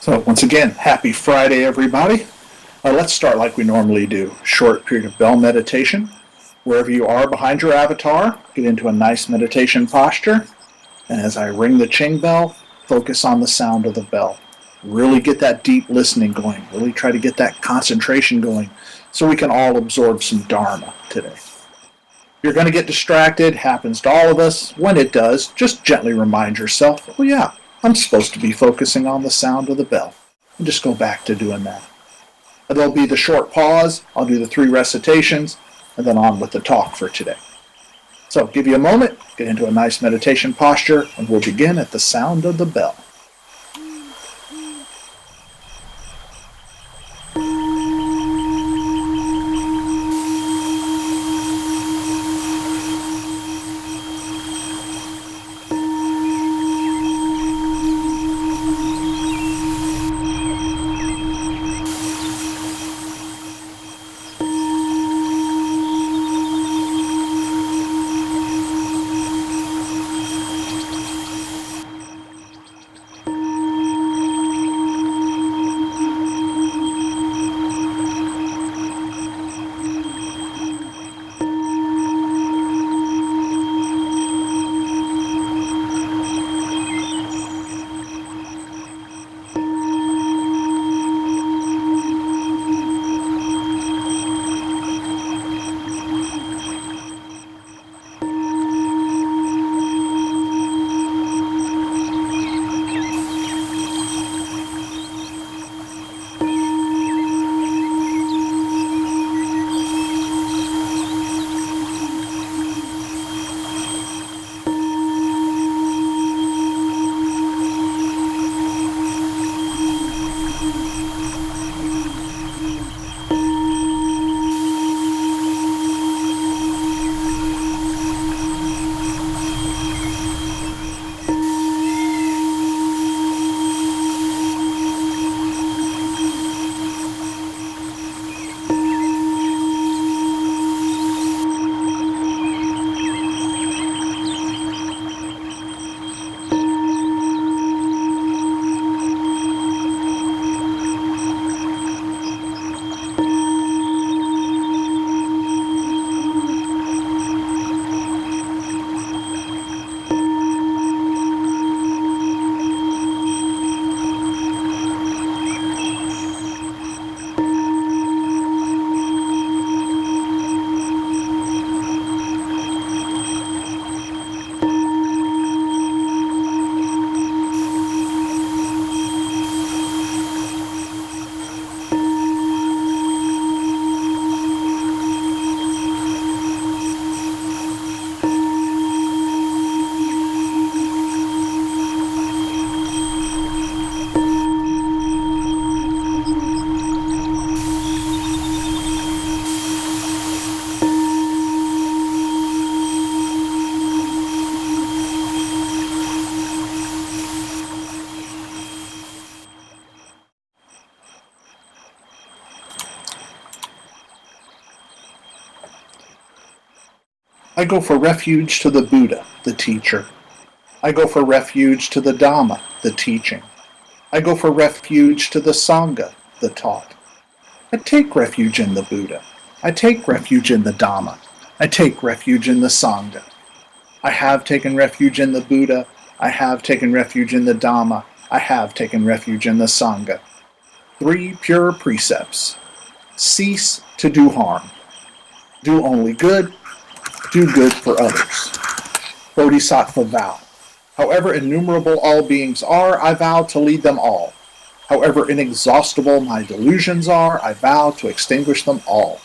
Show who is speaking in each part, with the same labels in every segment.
Speaker 1: So once again, happy Friday, everybody. Let's start like we normally do. Short period of bell meditation. Wherever you are behind your avatar, get into a nice meditation posture. And as I ring the Ching bell, focus on the sound of the bell. Really get that deep listening going. Really try to get that concentration going so we can all absorb some Dharma today. You're going to get distracted, happens to all of us. When it does, just gently remind yourself, oh yeah, I'm supposed to be focusing on the sound of the bell. And just go back to doing that. And there'll be the short pause, I'll do the 3 recitations, and then on with the talk for today. So give you a moment, get into a nice meditation posture, and we'll begin at the sound of the bell. I go for refuge to the Buddha, the teacher. I go for refuge to the Dharma, the teaching. I go for refuge to the Sangha, the taught. I take refuge in the Buddha. I take refuge in the Dharma. I take refuge in the Sangha. I have taken refuge in the Buddha. I have taken refuge in the Dharma. I have taken refuge in the Sangha. 3 pure precepts. Cease to do harm. Do only good. Do good for others. Bodhisattva vow. However innumerable all beings are, I vow to lead them all. However inexhaustible my delusions are, I vow to extinguish them all.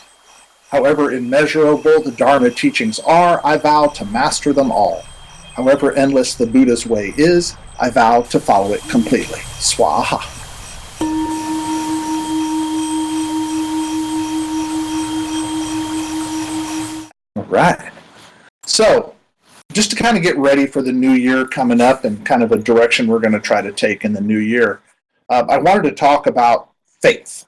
Speaker 1: However immeasurable the Dharma teachings are, I vow to master them all. However endless the Buddha's way is, I vow to follow it completely. Swaha. All right. So, just to kind of get ready for the new year coming up and kind of a direction we're going to try to take in the new year, I wanted to talk about faith.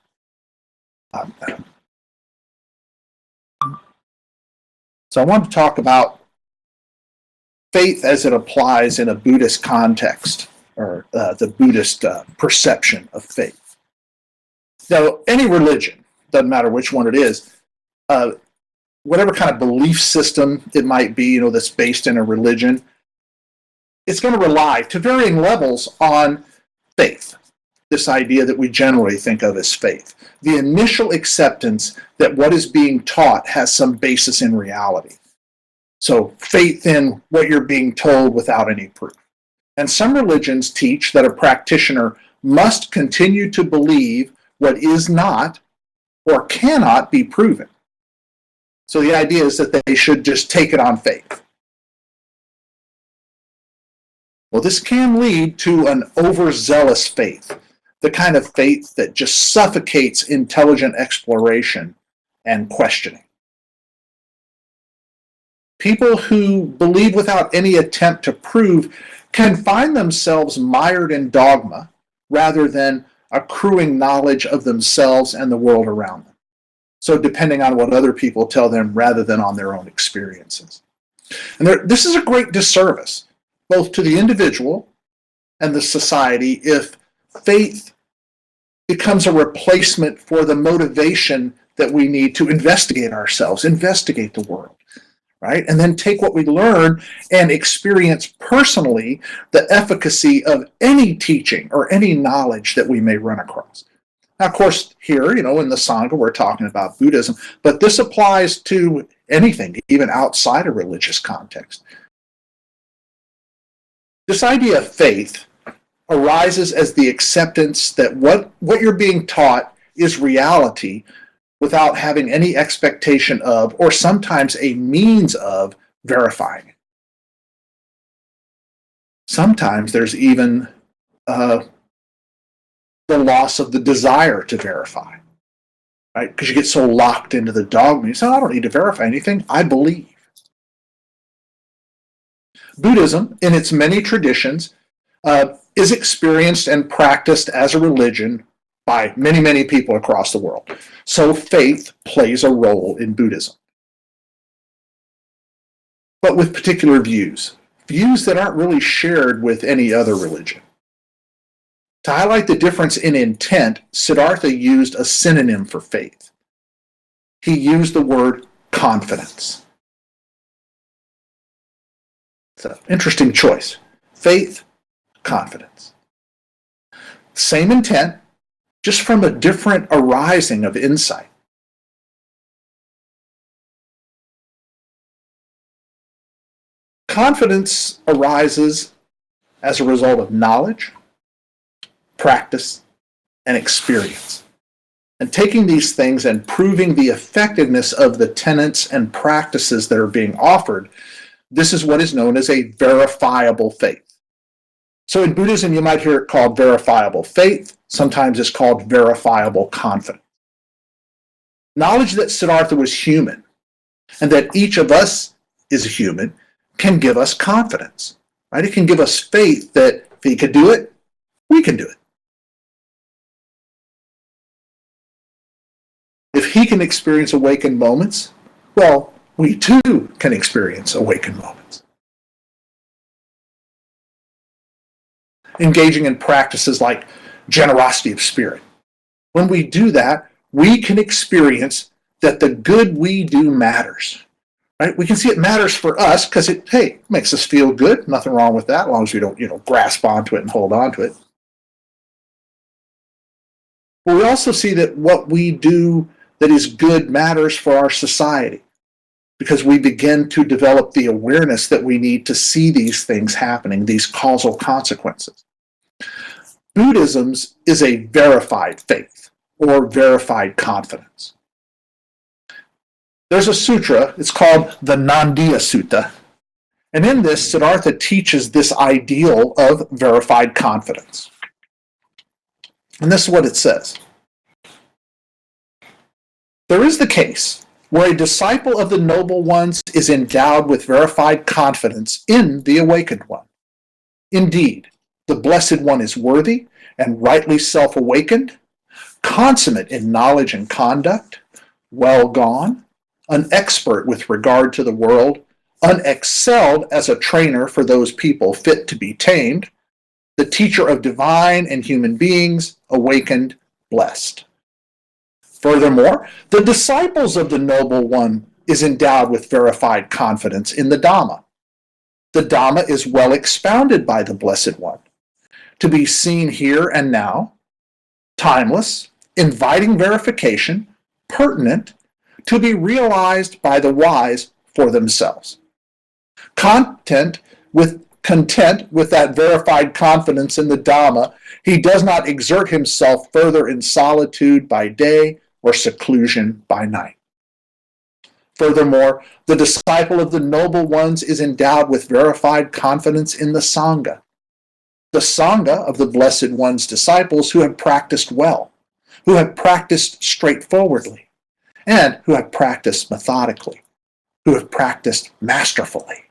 Speaker 1: So I want to talk about faith as it applies in a Buddhist context. or the Buddhist perception of faith. Now, any religion, doesn't matter which one it is, whatever kind of belief system it might be, that's based in a religion, it's going to rely to varying levels on faith. This idea that we generally think of as faith. The initial acceptance that what is being taught has some basis in reality. So faith in what you're being told without any proof. And some religions teach that a practitioner must continue to believe what is not or cannot be proven. So the idea is that they should just take it on faith. Well, this can lead to an overzealous faith, the kind of faith that just suffocates intelligent exploration and questioning. People who believe without any attempt to prove can find themselves mired in dogma rather than accruing knowledge of themselves and the world around them. So depending on what other people tell them rather than on their own experiences. And this is a great disservice, both to the individual and the society, if faith becomes a replacement for the motivation that we need to investigate ourselves, investigate the world, right? And then take what we learn and experience personally the efficacy of any teaching or any knowledge that we may run across. Now, of course, here, in the Sangha, we're talking about Buddhism, but this applies to anything, even outside a religious context. This idea of faith arises as the acceptance that what you're being taught is reality without having any expectation of, or sometimes a means of, verifying it. Sometimes there's even the loss of the desire to verify, right? Because you get so locked into the dogma. You say, I don't need to verify anything. I believe. Buddhism, in its many traditions, is experienced and practiced as a religion by many, many people across the world. So faith plays a role in Buddhism. But with particular views that aren't really shared with any other religion. To highlight the difference in intent, Siddhartha used a synonym for faith. He used the word confidence. It's an interesting choice. Faith, confidence. Same intent, just from a different arising of insight. Confidence arises as a result of knowledge, practice, and experience. And taking these things and proving the effectiveness of the tenets and practices that are being offered, this is what is known as a verifiable faith. So in Buddhism, you might hear it called verifiable faith. Sometimes it's called verifiable confidence. Knowledge that Siddhartha was human and that each of us is human can give us confidence, right? It can give us faith that if he could do it, we can do it. If he can experience awakened moments, well, we too can experience awakened moments. Engaging in practices like generosity of spirit. When we do that, we can experience that the good we do matters. Right? We can see it matters for us because it makes us feel good. Nothing wrong with that, as long as we don't, grasp onto it and hold on to it. But we also see that what we do that is good matters for our society because we begin to develop the awareness that we need to see these things happening, these causal consequences. Buddhism is a verified faith or verified confidence. There's a sutra, it's called the Nandiya Sutta, and in this, Siddhartha teaches this ideal of verified confidence. And this is what it says. There is the case where a disciple of the Noble Ones is endowed with verified confidence in the Awakened One. Indeed, the Blessed One is worthy and rightly self-awakened, consummate in knowledge and conduct, well gone, an expert with regard to the world, unexcelled as a trainer for those people fit to be tamed, the the teacher of divine and human beings, awakened, blessed. Furthermore, the disciples of the Noble One is endowed with verified confidence in the Dhamma. The Dhamma is well expounded by the Blessed One, to be seen here and now, timeless, inviting verification, pertinent, to be realized by the wise for themselves. Content with that verified confidence in the Dhamma, he does not exert himself further in solitude by day or seclusion by night. Furthermore, the disciple of the Noble Ones is endowed with verified confidence in the Sangha. The Sangha of the Blessed One's disciples who have practiced well, who have practiced straightforwardly, and who have practiced methodically, who have practiced masterfully.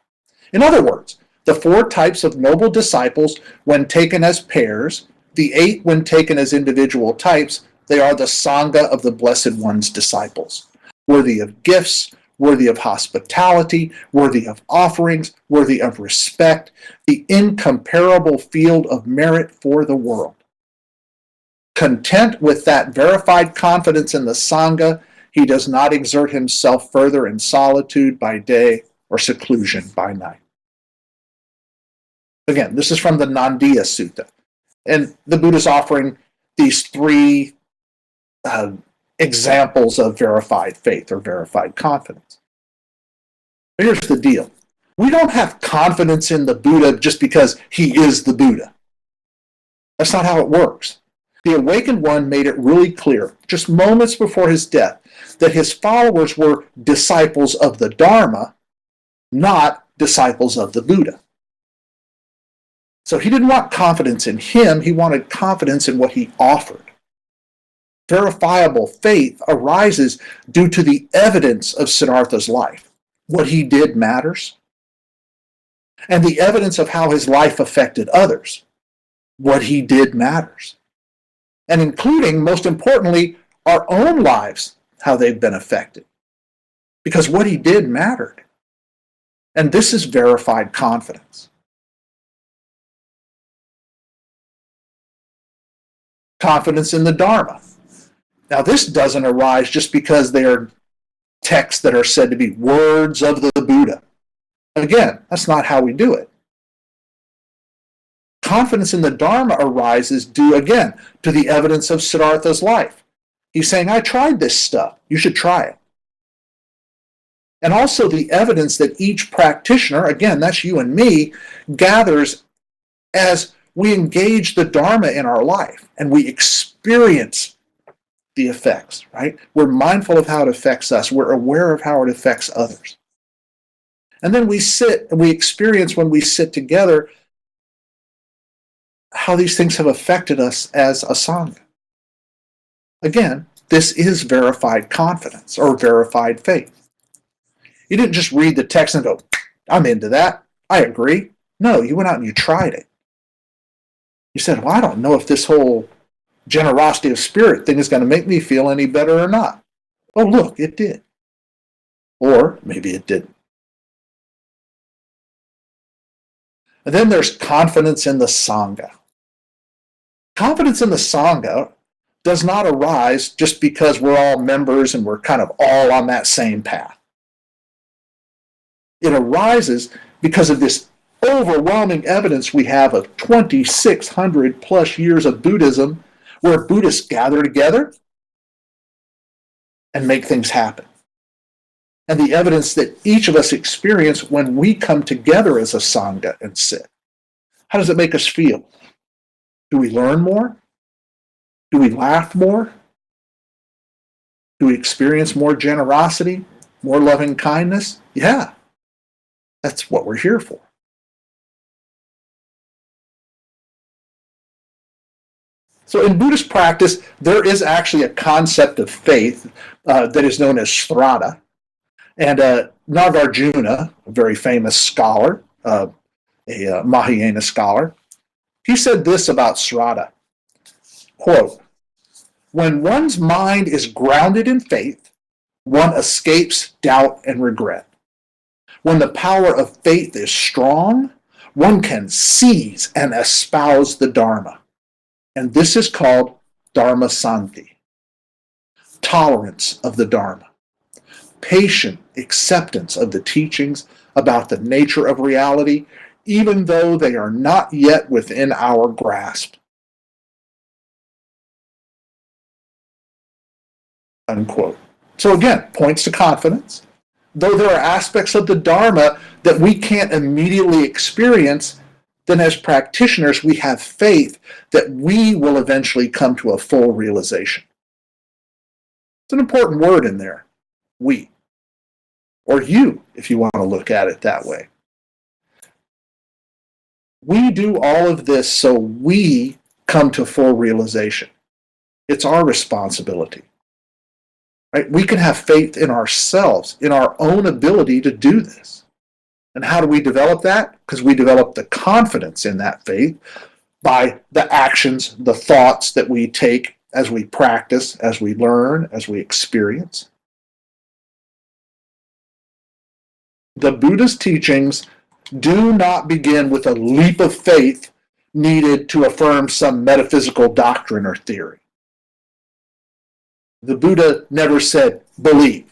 Speaker 1: In other words, the 4 types of noble disciples, when taken as pairs, the 8 when taken as individual types, they are the Sangha of the Blessed One's disciples, worthy of gifts, worthy of hospitality, worthy of offerings, worthy of respect, the incomparable field of merit for the world. Content with that verified confidence in the Sangha, he does not exert himself further in solitude by day or seclusion by night. Again, this is from the Nandiya Sutta. And the Buddha's offering these 3 examples of verified faith or verified confidence. But here's the deal. We don't have confidence in the Buddha just because he is the Buddha. That's not how it works. The Awakened One made it really clear, just moments before his death, that his followers were disciples of the Dharma, not disciples of the Buddha. So he didn't want confidence in him, he wanted confidence in what he offered. Verifiable faith arises due to the evidence of Siddhartha's life. What he did matters. And the evidence of how his life affected others. What he did matters. And including, most importantly, our own lives, how they've been affected. Because what he did mattered. And this is verified confidence. Confidence in the Dharma. Now, this doesn't arise just because they are texts that are said to be words of the Buddha. Again, that's not how we do it. Confidence in the Dharma arises due, again, to the evidence of Siddhartha's life. He's saying, I tried this stuff. You should try it. And also the evidence that each practitioner, again, that's you and me, gathers as we engage the Dharma in our life and we experience the effects, right? We're mindful of how it affects us. We're aware of how it affects others. And then we sit and we experience when we sit together how these things have affected us as a Sangha. Again, this is verified confidence or verified faith. You didn't just read the text and go, I'm into that. I agree. No, you went out and you tried it. You said, well, I don't know if this whole generosity of spirit thing is going to make me feel any better or not. Oh, look, it did. Or maybe it didn't. And then there's confidence in the Sangha. Confidence in the Sangha does not arise just because we're all members and we're kind of all on that same path. It arises because of this overwhelming evidence we have of 2,600 plus years of Buddhism where Buddhists gather together and make things happen. And the evidence that each of us experience when we come together as a Sangha and sit. How does it make us feel? Do we learn more? Do we laugh more? Do we experience more generosity, more loving kindness? Yeah, that's what we're here for. So in Buddhist practice, there is actually a concept of faith that is known as Shraddha. And Nagarjuna, a very famous scholar, a Mahayana scholar, he said this about Shraddha, quote, when one's mind is grounded in faith, one escapes doubt and regret. When the power of faith is strong, one can seize and espouse the Dharma. And this is called Dharma Santi, tolerance of the Dharma, patient acceptance of the teachings about the nature of reality, even though they are not yet within our grasp. Unquote. So again, points to confidence. Though there are aspects of the Dharma that we can't immediately experience, then as practitioners we have faith that we will eventually come to a full realization. It's an important word in there, we. Or you, if you want to look at it that way. We do all of this so we come to full realization. It's our responsibility. Right? We can have faith in ourselves, in our own ability to do this. And how do we develop that? Because we develop the confidence in that faith by the actions, the thoughts that we take as we practice, as we learn, as we experience. The Buddha's teachings do not begin with a leap of faith needed to affirm some metaphysical doctrine or theory. The Buddha never said, believe.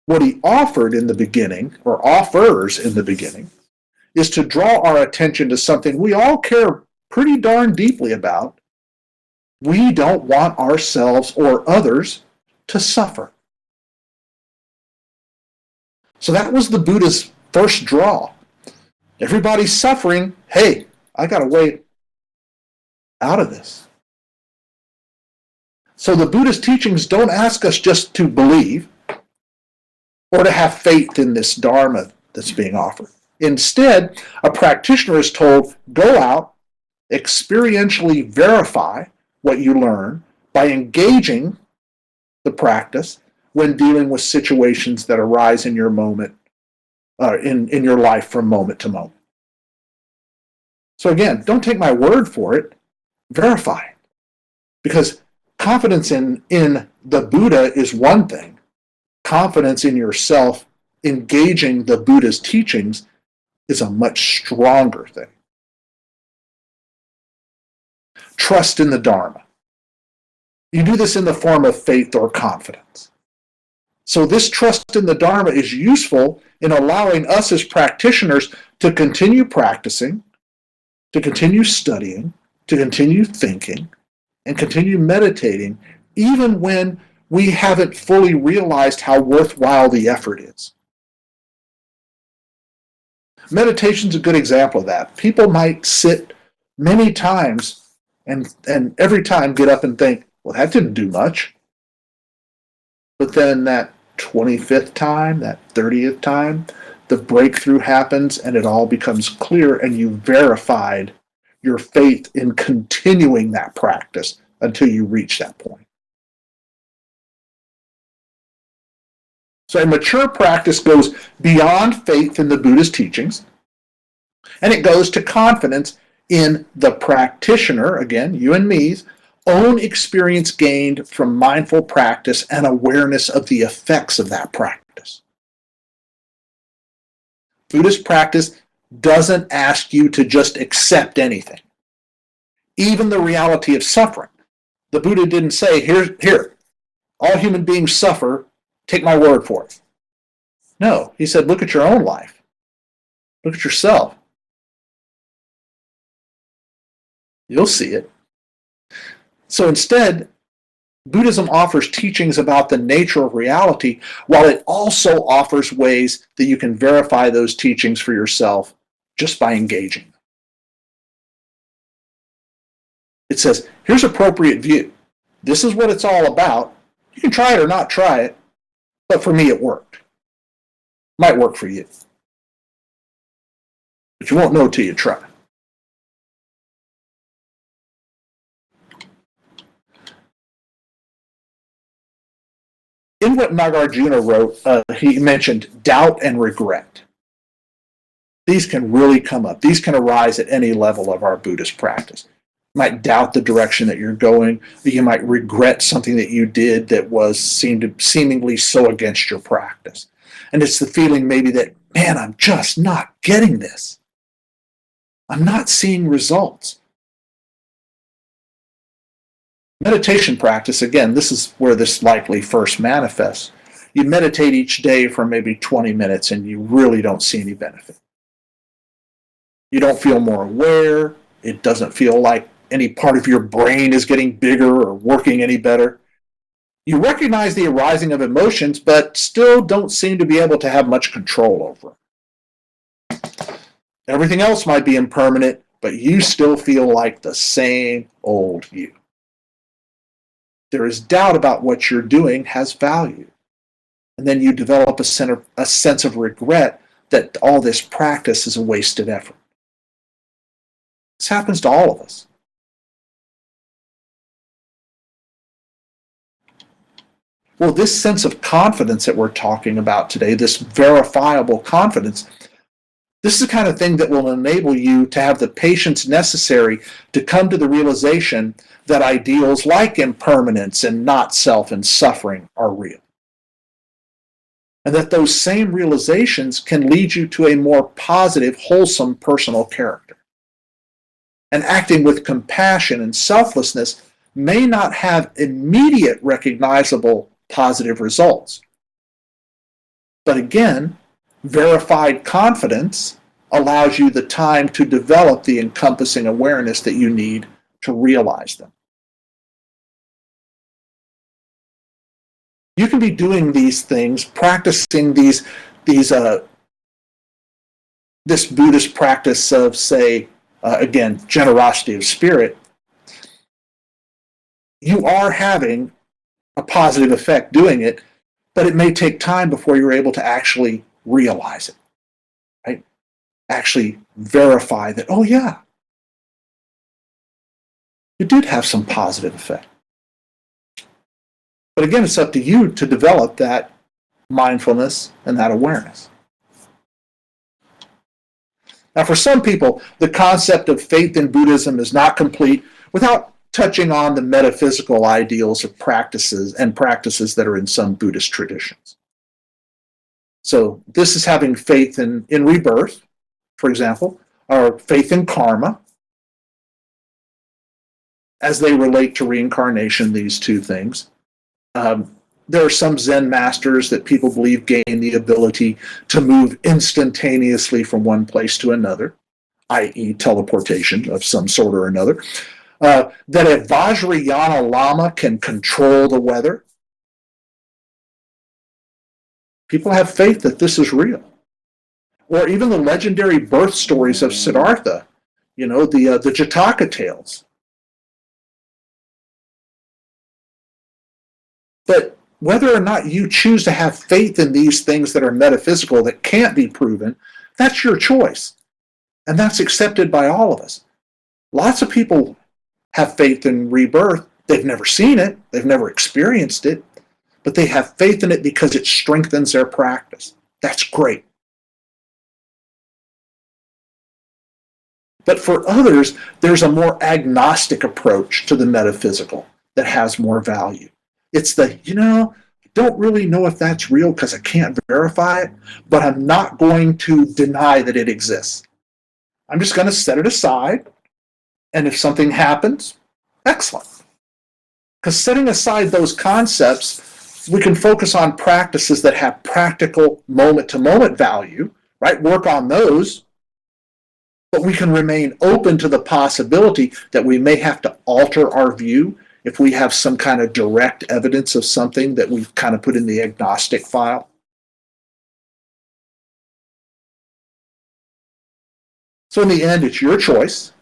Speaker 1: What he offered in the beginning, or offers in the beginning, is to draw our attention to something we all care pretty darn deeply about. We don't want ourselves or others to suffer. So that was the Buddha's first draw. Everybody's suffering. Hey, I got a way out of this. So the Buddha's teachings don't ask us just to believe or to have faith in this Dharma that's being offered. Instead, a practitioner is told, go out, experientially verify what you learn by engaging the practice when dealing with situations that arise in your moment, in your life from moment to moment. So again, don't take my word for it, verify it. Because confidence in the Buddha is one thing. Confidence in yourself, engaging the Buddha's teachings, is a much stronger thing. Trust in the Dharma. You do this in the form of faith or confidence. So this trust in the Dharma is useful in allowing us as practitioners to continue practicing, to continue studying, to continue thinking, and continue meditating, even when we haven't fully realized how worthwhile the effort is. Meditation's a good example of that. People might sit many times and every time get up and think, well, that didn't do much. But then that 25th time, that 30th time, the breakthrough happens and it all becomes clear and you verified your faith in continuing that practice until you reach that point. So a mature practice goes beyond faith in the Buddha's teachings, and it goes to confidence in the practitioner, again, you and me's, own experience gained from mindful practice and awareness of the effects of that practice. Buddhist practice doesn't ask you to just accept anything, even the reality of suffering. The Buddha didn't say, here, all human beings suffer, take my word for it. No, he said, look at your own life. Look at yourself. You'll see it. So instead, Buddhism offers teachings about the nature of reality, while it also offers ways that you can verify those teachings for yourself just by engaging. It says, here's appropriate view. This is what it's all about. You can try it or not try it, but for me it worked. Might work for you. But you won't know till you try. In what Nagarjuna wrote, he mentioned doubt and regret. These can really come up. These can arise at any level of our Buddhist practice. You might doubt the direction that you're going, or you might regret something that you did that seemed seemingly so against your practice. And it's the feeling maybe that man, I'm just not getting this. I'm not seeing results. Meditation practice, again, this is where this likely first manifests. You meditate each day for maybe 20 minutes and you really don't see any benefit. You don't feel more aware. It doesn't feel like any part of your brain is getting bigger or working any better. You recognize the arising of emotions, but still don't seem to be able to have much control over them. Everything else might be impermanent, but you still feel like the same old you. There is doubt about what you're doing has value. And then you develop a sense of regret that all this practice is a wasted effort. This happens to all of us. Well, this sense of confidence that we're talking about today, this verifiable confidence, this is the kind of thing that will enable you to have the patience necessary to come to the realization that ideals like impermanence and not self and suffering are real. And that those same realizations can lead you to a more positive, wholesome personal character. And acting with compassion and selflessness may not have immediate recognizable positive results. But again, verified confidence allows you the time to develop the encompassing awareness that you need to realize them. You can be doing these things, practicing this Buddhist practice of, say, again, generosity of spirit. You are having a positive effect doing it, but it may take time before you're able to actually realize it, right? Actually verify that, oh yeah, it did have some positive effect. But again, it's up to you to develop that mindfulness and that awareness. Now, for some people, the concept of faith in Buddhism is not complete without touching on the metaphysical ideals of practices that are in some Buddhist traditions. So this is having faith in rebirth, for example, or faith in karma, as they relate to reincarnation, these two things. There are some Zen masters that people believe gain the ability to move instantaneously from one place to another, i.e. teleportation of some sort or another. That a Vajrayana Lama can control the weather. People have faith that this is real. Or even the legendary birth stories of Siddhartha, the Jataka tales. But whether or not you choose to have faith in these things that are metaphysical, that can't be proven, that's your choice. And that's accepted by all of us. Lots of people have faith in rebirth. They've never seen it. They've never experienced it. But they have faith in it because it strengthens their practice. That's great. But for others, there's a more agnostic approach to the metaphysical that has more value. It's the, I don't really know if that's real because I can't verify it, but I'm not going to deny that it exists. I'm just going to set it aside, and if something happens, excellent. Because setting aside those concepts, we can focus on practices that have practical moment-to-moment value, right? Work on those, but we can remain open to the possibility that we may have to alter our view if we have some kind of direct evidence of something that we've kind of put in the agnostic file. So in the end, it's your choice.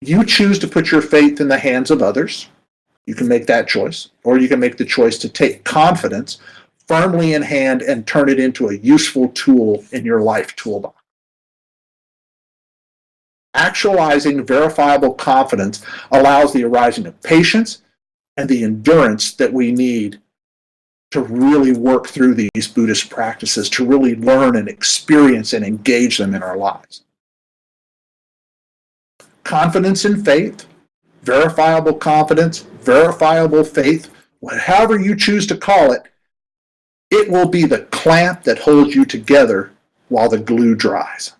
Speaker 1: You choose to put your faith in the hands of others. You can make that choice. Or you can make the choice to take confidence firmly in hand and turn it into a useful tool in your life toolbox. Actualizing verifiable confidence allows the arising of patience and the endurance that we need to really work through these Buddhist practices, to really learn and experience and engage them in our lives. Confidence in faith, verifiable confidence, verifiable faith, whatever you choose to call it, It will be the clamp that holds you together while the glue dries.